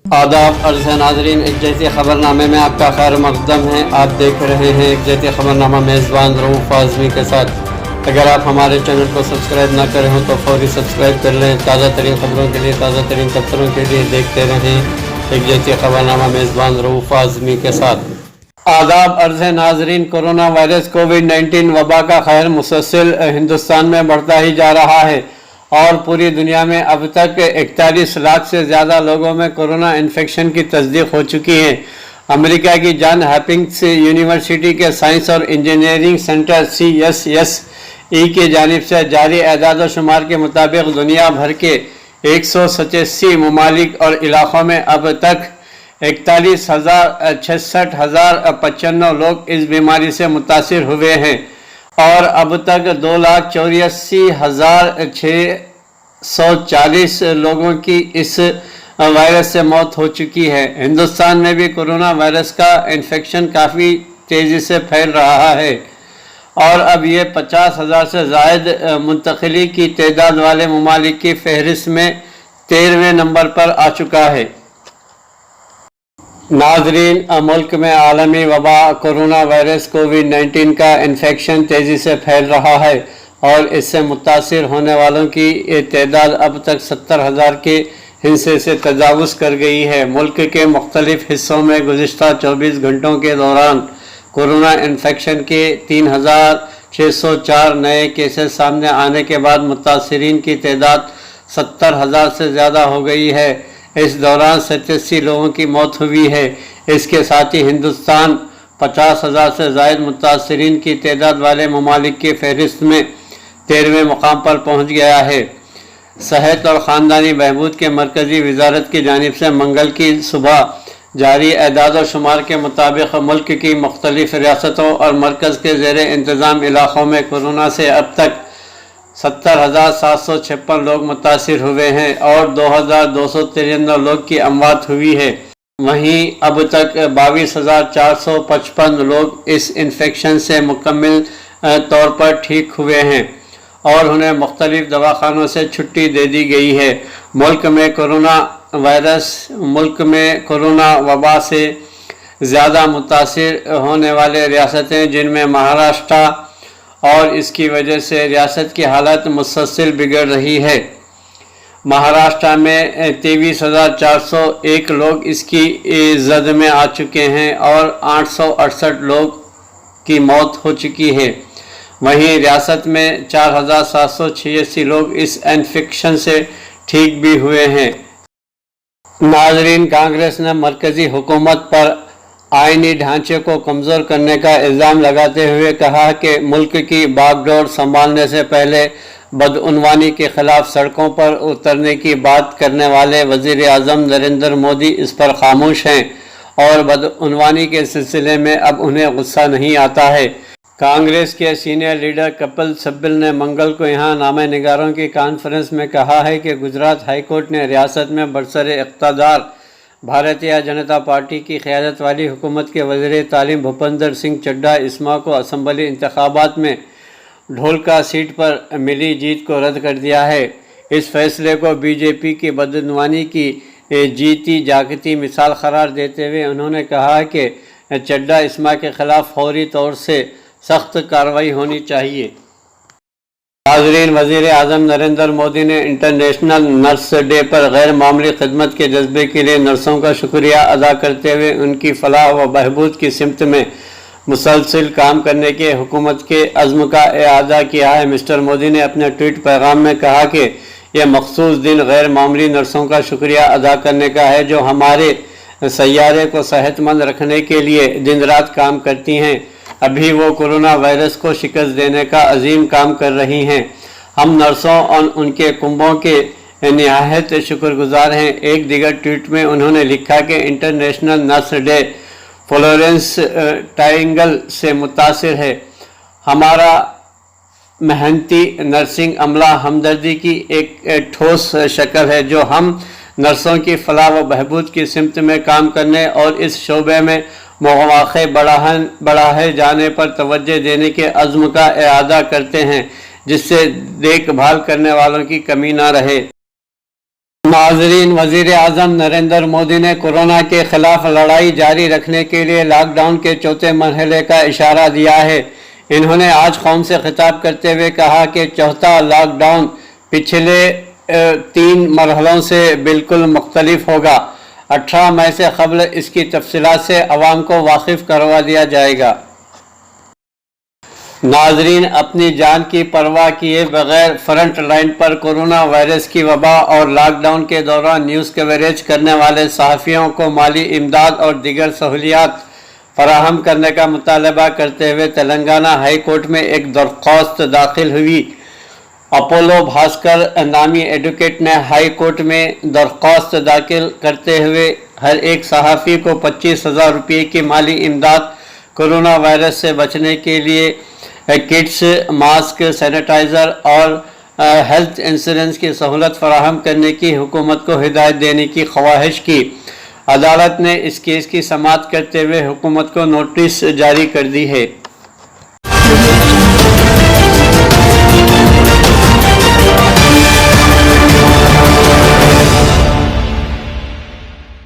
आदाब अर्ज़ है नाज़रीन, एक जैसी ख़बरनामे में आपका खैर मक़दम है। आप देख रहे हैं एक जैसी ख़बरनामा मेज़बान रऊफ़ आज़मी के साथ। अगर आप हमारे चैनल को सब्सक्राइब ना करें हो तो फौरी सब्सक्राइब कर लें। ताज़ा तरीन ख़बरों के लिए, ताज़ा तरीन तबसरों के लिए देखते रहें एक जैसी ख़बरनामा मेज़बान रऊफ़ आज़मी के साथ। आदाब अर्ज़ है नाज़रीन, कोरोना वायरस कोविड-19 वबा का खैर मुसलसल हिंदुस्तान में बढ़ता ही जा रहा है और पूरी दुनिया में अब तक 41 लाख से ज़्यादा लोगों में कोरोना इन्फेक्शन की तस्दीक हो चुकी है। अमेरिका की जॉन हॉपकिंस यूनिवर्सिटी के साइंस और इंजीनियरिंग सेंटर CSSE की जानिब से जारी एदाद व शुमार के मुताबिक दुनिया भर के 187 ममालिक और इलाक़ों में अब तक 41,66,095 लोग इस बीमारी से मुतासिर हुए हैं और अब तक 2,84,640 लोगों की इस वायरस से मौत हो चुकी है। हिंदुस्तान में भी कोरोना वायरस का इन्फेक्शन काफ़ी तेज़ी से फैल रहा है और अब ये 50,000 से ज़ायद मुंतकिली की तादाद वाले ममालिक की फहरिस्त में 13वें नंबर पर आ चुका है। नाज़रीन, मुल्क में आलमी वबा कोरोना वायरस कोविड-19 का इन्फेक्शन तेज़ी से फैल रहा है और इससे मुतासिर होने वालों की तादाद अब तक 70,000 के हिस्से से तजावुज़ कर गई है। मुल्क के मुख्तलिफ हिस्सों में गुज़िश्ता 24 घंटों के दौरान कोरोना इन्फेक्शन के 3,604 नए केसेस सामने आने के बाद मुतासिरीन की तादाद 70,000 से ज़्यादा हो गई है। इस दौरान 87 लोगों की मौत हुई है। इसके साथ ही हिंदुस्तान 50,000 से ज़ायद मुतासिरीन की तादाद वाले ममालिक की फहरिस्त में 13वें मुकाम पर पहुँच गया है। सेहत और ख़ानदानी बहबूद के मरकज़ी वज़ारत की जानिब से मंगल की सुबह जारी एदाद व शुमार के मुताबिक मुल्क की मुख्तलिफ रियासतों और मरकज़ के ज़ेर इंतज़ाम इलाक़ों में कोरोना से अब तक 70,756 लोग मुतासिर हुए हैं और 2,293 लोग की अमवात हुई है। वहीं अब तक 22,455 लोग इस इन्फेक्शन से मुकम्मल तौर पर ठीक हुए हैं और उन्हें मुख्तलिफ दवाखानों से छुट्टी दे दी गई है। मुल्क में कोरोना वबा से ज़्यादा मुतासिर होने वाले रियासतें जिनमें महाराष्ट्र और इसकी वजह से रियासत की हालत मुसलसल बिगड़ रही है। महाराष्ट्र में 23,401 लोग इसकी जद में आ चुके हैं और 868 लोग की मौत हो चुकी है। वहीं रियासत में 4,786 लोग इस इन्फेक्शन से ठीक भी हुए हैं। नाज़रीन, कांग्रेस ने मरकज़ी हुकूमत पर आईनी ढांचे को कमज़ोर करने का इल्ज़ाम लगाते हुए कहा कि मुल्क की बागडोर संभालने से पहले बदउनवानी के ख़िलाफ़ सड़कों पर उतरने की बात करने वाले वज़ीर आज़म नरेंद्र मोदी इस पर खामोश हैं और बदउनवानी के सिलसिले में अब उन्हें गुस्सा नहीं आता है। कांग्रेस के सीनियर लीडर कपिल सिब्बल ने मंगल को यहाँ नामे निगारों की कॉन्फ्रेंस में कहा है कि गुजरात हाई कोर्ट ने रियासत में बरसरे इक़्तिदार भारतीय जनता पार्टी की क़यादत वाली हुकूमत के वज़ीर तालीम भूपेंद्र सिंह चड्ढा इस्मा को असम्बली इंतखाबात में ढोलका सीट पर मिली जीत को रद्द कर दिया है। इस फैसले को बीजेपी की बदउनवानी की जीती जागती मिसाल करार देते हुए उन्होंने कहा कि चड्ढा इस्मा के ख़िलाफ़ फौरी तौर से सख्त कार्रवाई होनी चाहिए। नाज़रीन, वज़ीर आज़म नरेंद्र मोदी ने इंटरनेशनल नर्स डे पर गैर मामूली खिदमत के जज्बे के लिए नर्सों का शुक्रिया अदा करते हुए उनकी फलाह व बहबूद की सिमत में मुसलसल काम करने के हुकूमत के अज़्म का इआदा किया है। मिस्टर मोदी ने अपने ट्वीट पैगाम में कहा कि यह मखसूस दिन गैर मामूली नर्सों का शुक्रिया अदा करने का है जो हमारे सैयारे को सेहतमंद रखने के लिए दिन रात काम करती हैं। अभी वो कोरोना वायरस को शिकस्त देने का अजीम काम कर रही हैं। हम नर्सों और उनके कुंबों के निहायत शुक्रगुजार हैं। एक दीगर ट्वीट में उन्होंने लिखा कि इंटरनेशनल नर्स डे फ्लोरेंस टाइंगल से मुतासिर है। हमारा मेहनती नर्सिंग अमला हमदर्दी की एक ठोस शक्ल है जो हम नर्सों की फलाह व बहबूद की सिमत में काम करने और इस शोबे में मौक़े बढ़ाए जाने पर तवज्जो देने के अज़्म का इआदा करते हैं जिससे देखभाल करने वालों की कमी ना रहे। नाज़रीन, वज़ीर आज़म नरेंद्र मोदी ने कोरोना के खिलाफ लड़ाई जारी रखने के लिए लॉकडाउन के चौथे मरहले का इशारा दिया है। इन्होंने आज कौम से खिताब करते हुए कहा कि चौथा लॉकडाउन पिछले 3 मरहलों से बिल्कुल मुख्तलिफ होगा। 18 मई से क़ब्ल इसकी तफसीलात से अवाम को वाकिफ़ करवा दिया जाएगा। नाजरीन, अपनी जान की परवाह किए बगैर फ्रंट लाइन पर कोरोना वायरस की वबा और लॉकडाउन के दौरान न्यूज़ कवरेज करने वाले सहाफ़ियों को माली इमदाद और दीगर सहूलियात फराहम करने का मुतालबा करते हुए तेलंगाना हाई कोर्ट में एक दरख्वास्त दाखिल हुई। अपोलो भास्कर नामी एडवोकेट ने हाई कोर्ट में दरख्वास्त दाखिल करते हुए हर एक सहाफ़ी को 25,000 रुपये की माली इमदाद कोरोना वायरस से बचने के लिए किट्स, मास्क, सैनिटाइज़र और हेल्थ इंश्योरेंस की सहूलत फराहम करने की हुकूमत को हिदायत देने की ख्वाहिश की। अदालत ने इस केस की समाअत करते हुए हुकूमत को नोटिस जारी कर दी है।